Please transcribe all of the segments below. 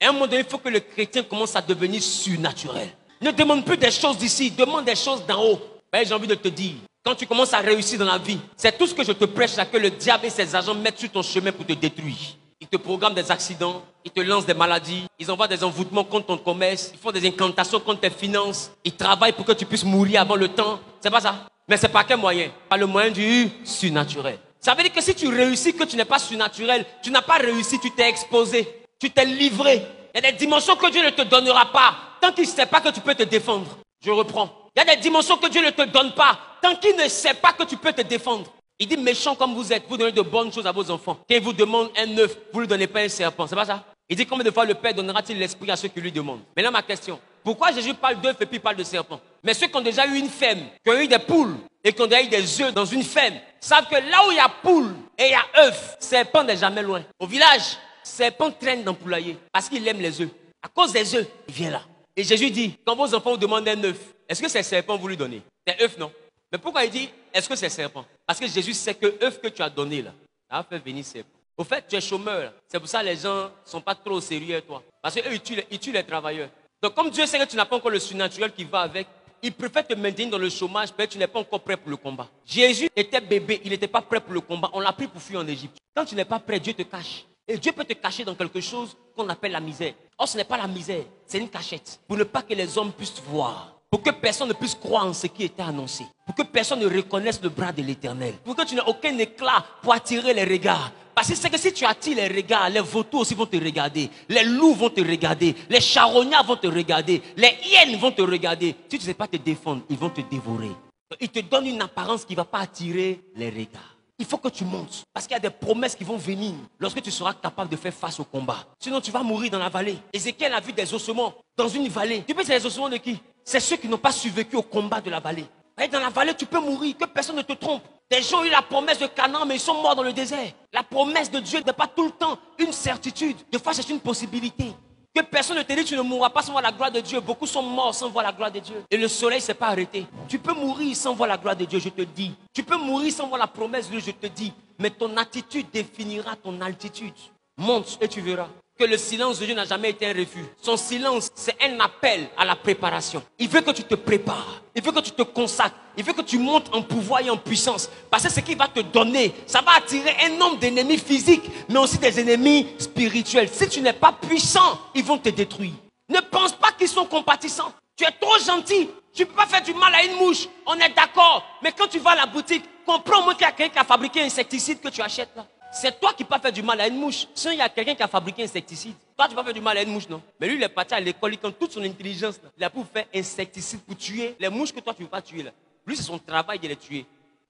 Et à un moment donné, il faut que le chrétien commence à devenir surnaturel. Ne demande plus des choses d'ici, demande des choses d'en haut. Ben, j'ai envie de te dire, quand tu commences à réussir dans la vie, c'est tout ce que je te prêche là, que le diable et ses agents mettent sur ton chemin pour te détruire. Ils te programment des accidents, ils te lancent des maladies, ils envoient des envoûtements contre ton commerce, ils font des incantations contre tes finances, ils travaillent pour que tu puisses mourir avant le temps. C'est pas ça. Mais c'est par quel moyen? Par le moyen du surnaturel. Ça veut dire que si tu réussis, que tu n'es pas surnaturel, tu n'as pas réussi, tu t'es exposé, tu t'es livré. Il y a des dimensions que Dieu ne te donnera pas tant qu'il ne sait pas que tu peux te défendre. Je reprends. Il y a des dimensions que Dieu ne te donne pas tant qu'il ne sait pas que tu peux te défendre. Il dit, méchant comme vous êtes, vous donnez de bonnes choses à vos enfants. Quand il vous demande un œuf, vous ne lui donnez pas un serpent. C'est pas ça? Il dit, combien de fois le Père donnera-t-il l'esprit à ceux qui lui demandent? Maintenant, ma question. Pourquoi Jésus parle d'œuf et puis parle de serpent? Mais ceux qui ont déjà eu une femme, qui ont eu des poules et qui ont déjà eu des œufs dans une femme, savent que là où il y a poule et il y a œuf, serpent n'est jamais loin. Au village, serpent traîne dans le poulailler parce qu'il aime les œufs. À cause des œufs, il vient là. Et Jésus dit, quand vos enfants vous demandent un œuf, est-ce que c'est serpent vous lui donnez? C'est œuf, non? Mais pourquoi il dit, est-ce que c'est serpent? Parce que Jésus sait que l'œuf que tu as donné là, ça va faire venir serpent. Au fait, tu es chômeur. C'est pour ça que les gens ne sont pas trop sérieux avec toi. Parce qu'eux, ils tuent les travailleurs. Donc comme Dieu sait que tu n'as pas encore le surnaturel qui va avec, il préfère te maintenir dans le chômage, parce que tu n'es pas encore prêt pour le combat. Jésus était bébé, il n'était pas prêt pour le combat. On l'a pris pour fuir en Égypte. Quand tu n'es pas prêt, Dieu te cache. Et Dieu peut te cacher dans quelque chose qu'on appelle la misère. Or, ce n'est pas la misère, c'est une cachette. Pour ne pas que les hommes puissent voir. Pour que personne ne puisse croire en ce qui était annoncé. Pour que personne ne reconnaisse le bras de l'Éternel. Pour que tu n'aies aucun éclat pour attirer les regards. Parce que c'est que si tu attires les regards, les vautours aussi vont te regarder. Les loups vont te regarder. Les charognards vont te regarder. Les hyènes vont te regarder. Si tu ne sais pas te défendre, ils vont te dévorer. Ils te donnent une apparence qui ne va pas attirer les regards. Il faut que tu montes. Parce qu'il y a des promesses qui vont venir lorsque tu seras capable de faire face au combat. Sinon, tu vas mourir dans la vallée. Ézéchiel a vu des ossements dans une vallée. Tu peux c'est les ossements de qui? C'est ceux qui n'ont pas survécu au combat de la vallée. Et dans la vallée, tu peux mourir, que personne ne te trompe. Des gens ont eu la promesse de Canaan, mais ils sont morts dans le désert. La promesse de Dieu n'est pas tout le temps une certitude. Des fois, c'est une possibilité. Que personne ne te dit que tu ne mourras pas sans voir la gloire de Dieu. Beaucoup sont morts sans voir la gloire de Dieu. Et le soleil ne s'est pas arrêté. Tu peux mourir sans voir la gloire de Dieu, je te dis. Tu peux mourir sans voir la promesse de Dieu, je te dis. Mais ton attitude définira ton altitude. Monte et tu verras que le silence de Dieu n'a jamais été un refus. Son silence, c'est un appel à la préparation. Il veut que tu te prépares. Il veut que tu te consacres. Il veut que tu montes en pouvoir et en puissance. Parce que ce qu'il va te donner, ça va attirer un nombre d'ennemis physiques, mais aussi des ennemis spirituels. Si tu n'es pas puissant, ils vont te détruire. Ne pense pas qu'ils sont compatissants. Tu es trop gentil. Tu ne peux pas faire du mal à une mouche. On est d'accord. Mais quand tu vas à la boutique, comprends au moins qu'il y a quelqu'un qui a fabriqué un insecticide que tu achètes là. C'est toi qui peux pas faire du mal à une mouche. Sinon, il y a quelqu'un qui a fabriqué un insecticide. Toi, tu ne peux pas faire du mal à une mouche, non? Mais lui, il est parti à l'école, il compte toute son intelligence. Là. Il a pu faire un insecticide pour tuer les mouches que toi, tu ne veux pas tuer. Là. Lui, c'est son travail de les tuer.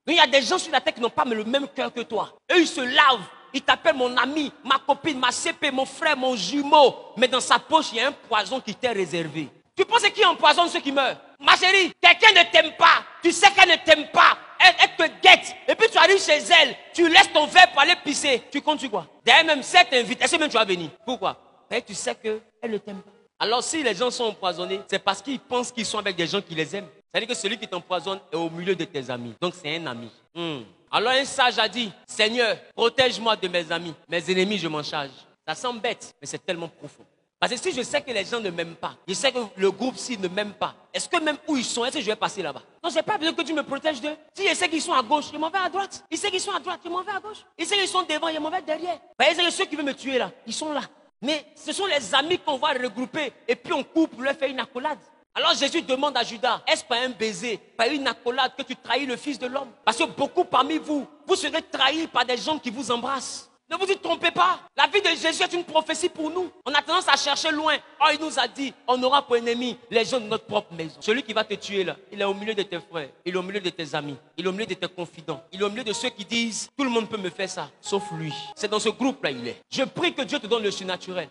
Donc, il y a des gens sur la terre qui n'ont pas le même cœur que toi. Eux, ils se lavent. Ils t'appellent mon ami, ma copine, ma CP, mon frère, mon jumeau. Mais dans sa poche, il y a un poison qui t'est réservé. Tu penses qui empoisonne ceux qui meurent? Ma chérie, quelqu'un ne t'aime pas. Tu sais qu'elle ne t'aime pas. Elle te guette. Et puis tu arrives chez elle. Tu laisses ton verre pour aller pisser. Tu comptes sur quoi? D'ailleurs, même si elle t'invite, est-ce que même tu vas venir? Pourquoi? Parce que tu sais qu'elle ne t'aime pas. Alors si les gens sont empoisonnés, c'est parce qu'ils pensent qu'ils sont avec des gens qui les aiment. C'est-à-dire que celui qui t'empoisonne est au milieu de tes amis. Donc c'est un ami. Alors un sage a dit, Seigneur, protège-moi de mes amis. Mes ennemis, je m'en charge. Ça semble bête, mais c'est tellement profond. Parce que si je sais que les gens ne m'aiment pas, je sais que le groupe-ci ne m'aime pas, est-ce que même où ils sont, est-ce que je vais passer là-bas? Non, je n'ai pas besoin que tu me protèges d'eux. Si je sais qu'ils sont à gauche, je m'en vais à droite. Il sait qu'ils sont à droite, je m'en vais à gauche. Il sait qu'ils sont devant, je m'en vais derrière. Parce que ceux qui veulent me tuer là, ils sont là. Mais ce sont les amis qu'on va regrouper et puis on coupe pour leur faire une accolade. Alors Jésus demande à Judas, est-ce pas un baiser, pas une accolade que tu trahis le Fils de l'homme? Parce que beaucoup parmi vous, vous serez trahis par des gens qui vous embrassent. Ne vous y trompez pas. La vie de Jésus est une prophétie pour nous. On a tendance à chercher loin. Oh, il nous a dit, on aura pour ennemi les gens de notre propre maison. Celui qui va te tuer là, il est au milieu de tes frères. Il est au milieu de tes amis. Il est au milieu de tes confidents. Il est au milieu de ceux qui disent, tout le monde peut me faire ça, sauf lui. C'est dans ce groupe-là il est. Je prie que Dieu te donne le surnaturel.